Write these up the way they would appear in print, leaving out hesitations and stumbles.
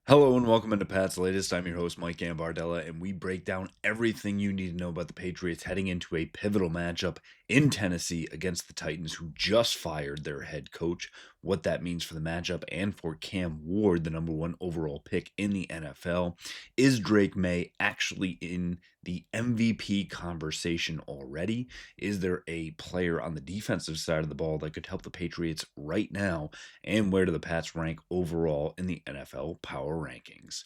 Hello and welcome into Pat's Latest. I'm your host, Mike Gambardella, and we break down everything you need to know about the Patriots heading into a pivotal matchup in Tennessee against the Titans, who just fired their head coach, what that means for the matchup and for Cam Ward, the number one overall pick in the NFL. Is Drake Maye actually in the MVP conversation already? Is there a player on the defensive side of the ball that could help the Patriots right now? And where do the Pats rank overall in the NFL power rankings?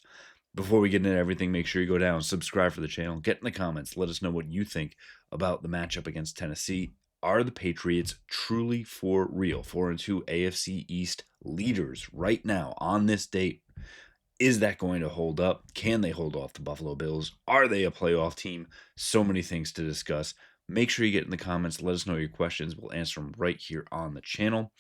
Before we get into everything, make sure you go down, subscribe for the channel, get in the comments, let us know what you think about the matchup against Tennessee. Are the Patriots truly for real? 4-2 AFC East leaders right now on this date. Is that going to hold up? Can they hold off the Buffalo Bills? Are they a playoff team? So many things to discuss. Make sure you get in the comments. Let us know your questions. We'll answer them right here on the channel.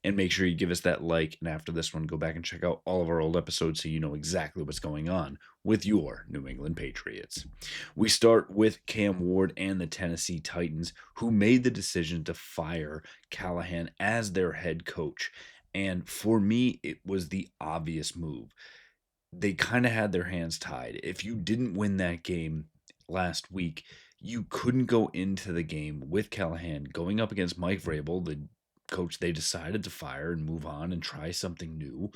And make sure you give us that like. And after this one, go back and check out all of our old episodes so you know exactly what's going on with your New England Patriots. We start with Cam Ward and the Tennessee Titans, who made the decision to fire Callahan as their head coach. And for me, it was the obvious move. They kind of had their hands tied. If you didn't win that game last week, you couldn't go into the game with Callahan going up against Mike Vrabel, the coach they decided to fire and move on and try something new,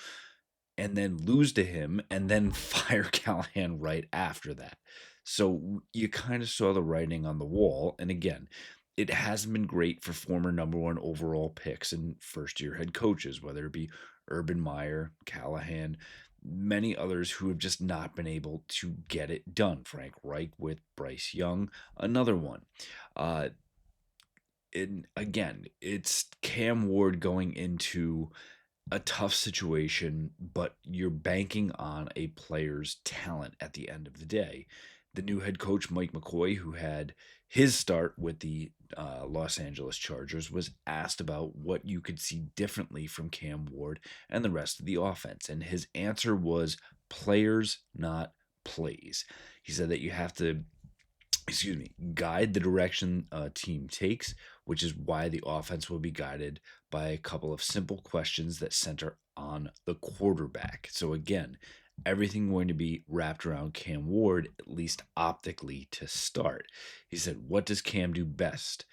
and then lose to him and then fire Callahan right after that. So you kind of saw the writing on the wall. And again, it hasn't been great for former number one overall picks and first year head coaches, whether it be Urban Meyer, Callahan, many others who have just not been able to get it done. Frank Reich with Bryce Young, another one. Uh, and again, it's Cam Ward going into a tough situation, but you're banking on a player's talent at the end of the day. The new head coach, Mike McCoy, who had his start with the Los Angeles Chargers, was asked about what you could see differently from Cam Ward and the rest of the offense. And his answer was players, not plays. He said that you have to guide the direction a team takes, which is why the offense will be guided by a couple of simple questions that center on the quarterback. So again, everything going to be wrapped around Cam Ward, at least optically to start. He said, what does Cam do best?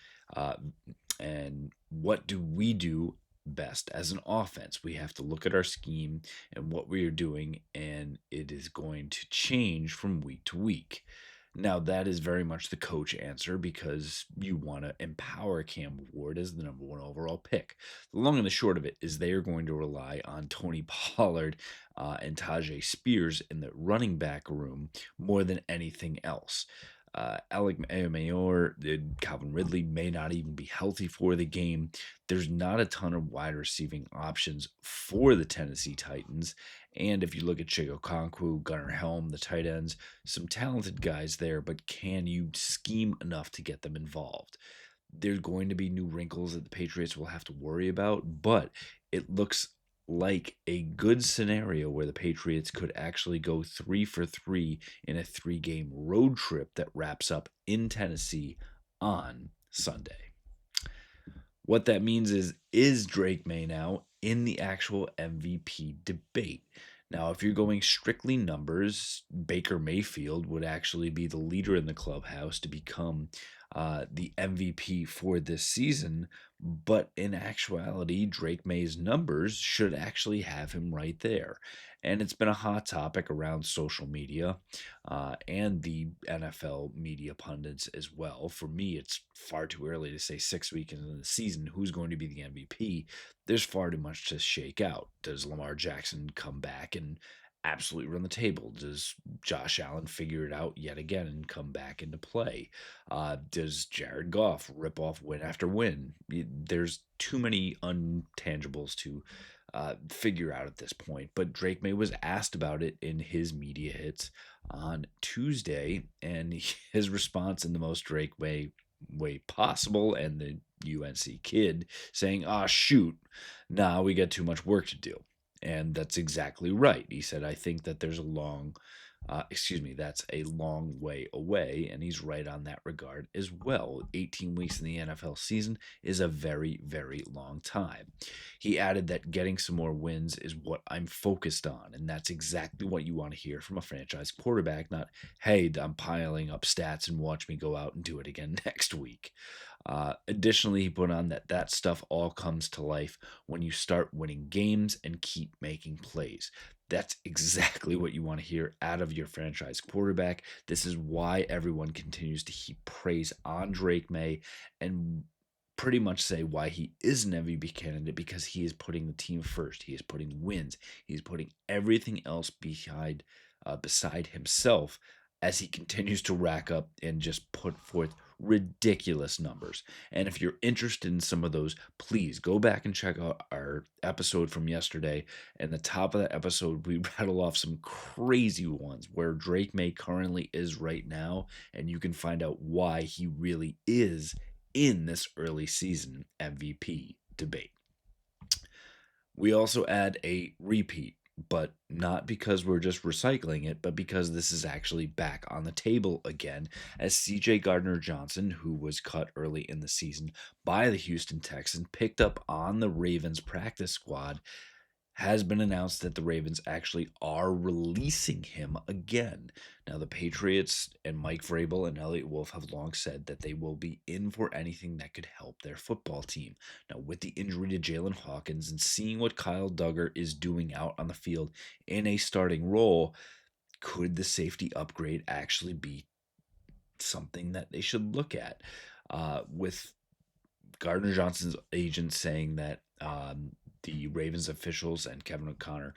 And what do we do best as an offense? We have to look at our scheme and what we are doing, and it is going to change from week to week. Now, that is very much the coach answer because you want to empower Cam Ward as the number one overall pick. The long and the short of it is they are going to rely on Tony Pollard and Tajay Spears in the running back room more than anything else. Alec Mayor, Calvin Ridley may not even be healthy for the game. There's not a ton of wide receiving options for the Tennessee Titans. And if you look at Chigo Okonkwo, Gunnar Helm, the tight ends, some talented guys there, but can you scheme enough to get them involved? There's going to be new wrinkles that the Patriots will have to worry about, but it looks like a good scenario where the Patriots could actually go 3 for 3 in a 3-game road trip that wraps up in Tennessee on Sunday. What that means is Drake Maye now in the actual MVP debate? Now, if you're going strictly numbers, Baker Mayfield would actually be the leader in the clubhouse to become the MVP for this season. But in actuality, Drake May's numbers should actually have him right there. And it's been a hot topic around social media and the NFL media pundits as well. For me, it's far too early to say 6 weeks into the season who's going to be the MVP. There's far too much to shake out. Does Lamar Jackson come back and absolutely run the table? Does Josh Allen figure it out yet again and come back into play? Does Jared Goff rip off win after win? There's too many untangibles to figure out at this point. But Drake Maye was asked about it in his media hits on Tuesday, and his response in the most Drake Maye way possible, and the UNC kid saying, shoot, we got too much work to do. And that's exactly right. He said, I think that there's a long That's a long way away, and he's right on that regard as well. 18 weeks in the NFL season is a very, very long time. He added that getting some more wins is what I'm focused on, and that's exactly what you want to hear from a franchise quarterback, not, hey, I'm piling up stats and watch me go out and do it again next week. Additionally, he put on that stuff all comes to life when you start winning games and keep making plays. That's exactly what you want to hear out of your franchise quarterback. This is why everyone continues to heap praise on Drake Maye and pretty much say why he is an MVP candidate, because he is putting the team first. He is putting wins. He's putting everything else beside himself as he continues to rack up and just put forth ridiculous numbers. And if you're interested in some of those, please go back and check out our episode from yesterday. And the top of that episode, we rattle off some crazy ones where Drake Maye currently is right now, and you can find out why he really is in this early season MVP debate. We also add a repeat, but not because we're just recycling it, but because this is actually back on the table again, as CJ Gardner-Johnson, who was cut early in the season by the Houston Texans, picked up on the Ravens practice squad, has been announced that the Ravens actually are releasing him again. Now, the Patriots and Mike Vrabel and Elliott Wolf have long said that they will be in for anything that could help their football team. Now, with the injury to Jalen Hawkins and seeing what Kyle Duggar is doing out on the field in a starting role, could the safety upgrade actually be something that they should look at? With Gardner Johnson's agent saying that the Ravens officials and Kevin O'Connor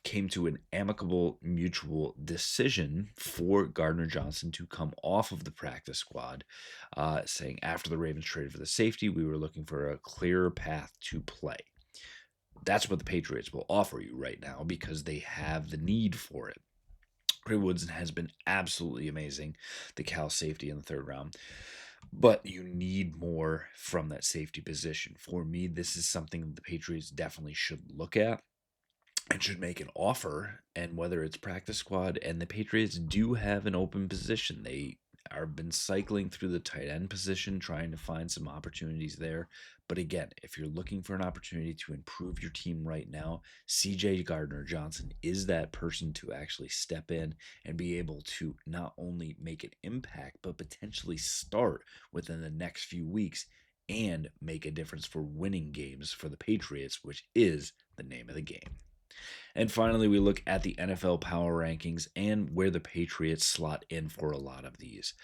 came to an amicable mutual decision for Gardner Johnson to come off of the practice squad, saying after the Ravens traded for the safety, we were looking for a clearer path to play. That's what the Patriots will offer you right now because they have the need for it. Trey Woodson has been absolutely amazing, the Cal safety in the third round. But you need more from that safety position. For me, this is something the Patriots definitely should look at and should make an offer. And whether it's practice squad, and the Patriots do have an open position. They have been cycling through the tight end position, trying to find some opportunities there. But again, if you're looking for an opportunity to improve your team right now, CJ Gardner Johnson is that person to actually step in and be able to not only make an impact, but potentially start within the next few weeks and make a difference for winning games for the Patriots, which is the name of the game. And finally, we look at the NFL power rankings and where the Patriots slot in for a lot of these.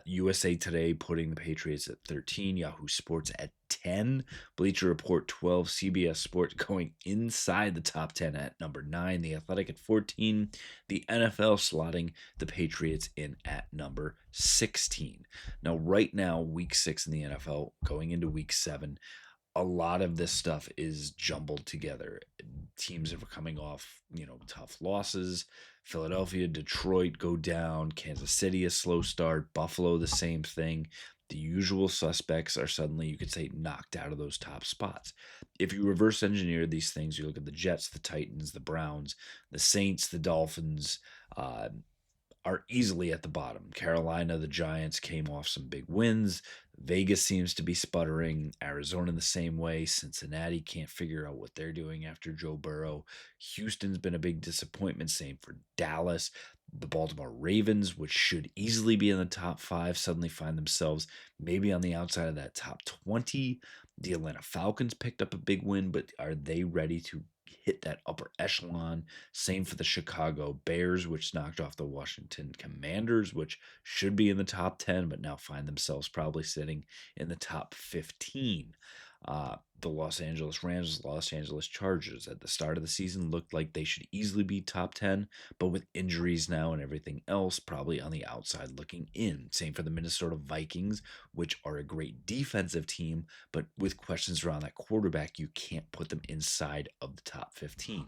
USA Today putting the Patriots at 13, Yahoo Sports at 10, Bleacher Report 12, CBS Sports going inside the top 10 at number 9, The Athletic at 14, the NFL slotting the Patriots in at number 16. Now, right now, week 6 in the NFL, going into week 7, a lot of this stuff is jumbled together. Teams are coming off, tough losses. Philadelphia, Detroit go down. Kansas City, a slow start. Buffalo, the same thing. The usual suspects are suddenly, you could say, knocked out of those top spots. If you reverse engineer these things, you look at the Jets, the Titans, the Browns, the Saints, the Dolphins, are easily at the bottom. Carolina, the Giants came off some big wins. Vegas seems to be sputtering. Arizona the same way. Cincinnati can't figure out what they're doing after Joe Burrow. Houston's been a big disappointment. Same for Dallas. The Baltimore Ravens, which should easily be in the top 5, suddenly find themselves maybe on the outside of that top 20. The Atlanta Falcons picked up a big win, but are they ready to hit that upper echelon? Same for the Chicago Bears, which knocked off the Washington Commanders, which should be in the top 10, but now find themselves probably sitting in the top 15. The Los Angeles Rams, Los Angeles Chargers at the start of the season looked like they should easily be top 10, but with injuries now and everything else, probably on the outside looking in. Same for the Minnesota Vikings, which are a great defensive team, but with questions around that quarterback, you can't put them inside of the top 15.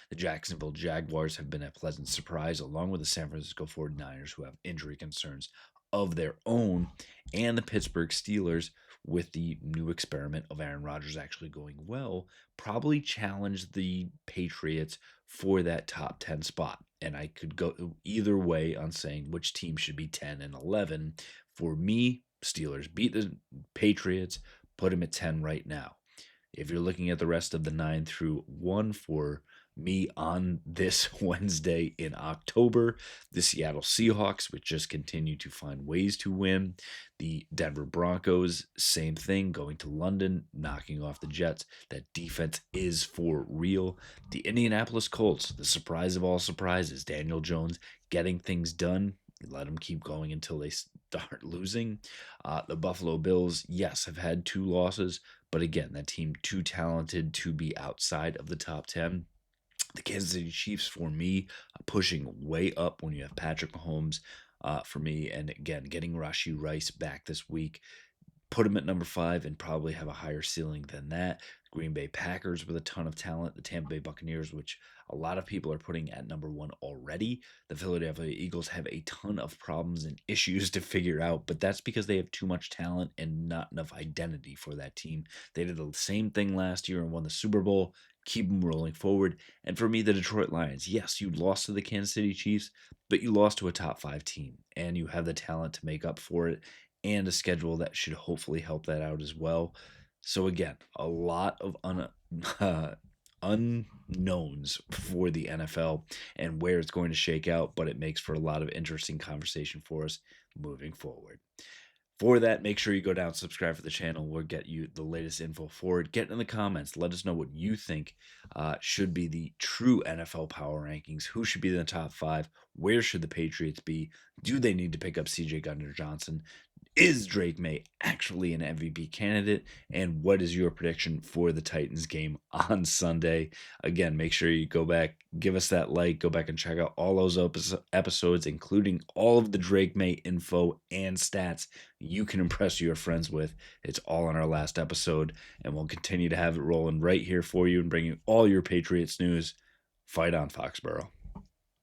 The Jacksonville Jaguars have been a pleasant surprise, along with the San Francisco 49ers, who have injury concerns of their own, and the Pittsburgh Steelers, with the new experiment of Aaron Rodgers actually going well, probably challenge the Patriots for that top 10 spot. and I could go either way on saying which team should be 10 and 11. For me, Steelers beat the Patriots, put them at 10 right now. If you're looking at the rest of the 9 through 1 for me on this Wednesday in October, the Seattle Seahawks, which just continue to find ways to win. The Denver Broncos, same thing, going to London, knocking off the Jets. That defense is for real. The Indianapolis Colts, the surprise of all surprises, Daniel Jones getting things done. Let them keep going until they start losing. The Buffalo Bills, yes, have had 2 losses, but again, that team too talented to be outside of the top 10. The Kansas City Chiefs, for me, pushing way up when you have Patrick Mahomes, for me, and again, getting Rashee Rice back this week, put him at number 5 and probably have a higher ceiling than that. Green Bay Packers with a ton of talent. The Tampa Bay Buccaneers, which a lot of people are putting at number 1 already. The Philadelphia Eagles have a ton of problems and issues to figure out, but that's because they have too much talent and not enough identity for that team. They did the same thing last year and won the Super Bowl. Keep them rolling forward. And for me, the Detroit Lions, yes, you lost to the Kansas City Chiefs, but you lost to a top 5 team, and you have the talent to make up for it and a schedule that should hopefully help that out as well. So again, a lot of unknowns for the NFL and where it's going to shake out, but it makes for a lot of interesting conversation for us moving forward. For that, make sure you go down, subscribe for the channel. We'll get you the latest info for it. Get in the comments. Let us know what you think should be the true NFL power rankings. Who should be in the top 5? Where should the Patriots be? Do they need to pick up CJ Gardner-Johnson? Is Drake Maye actually an MVP candidate? And what is your prediction for the Titans game on Sunday? Again, make sure you go back, give us that like, go back and check out all those episodes, including all of the Drake Maye info and stats you can impress your friends with. It's all on our last episode, and we'll continue to have it rolling right here for you and bring you all your Patriots news. Fight on, Foxborough.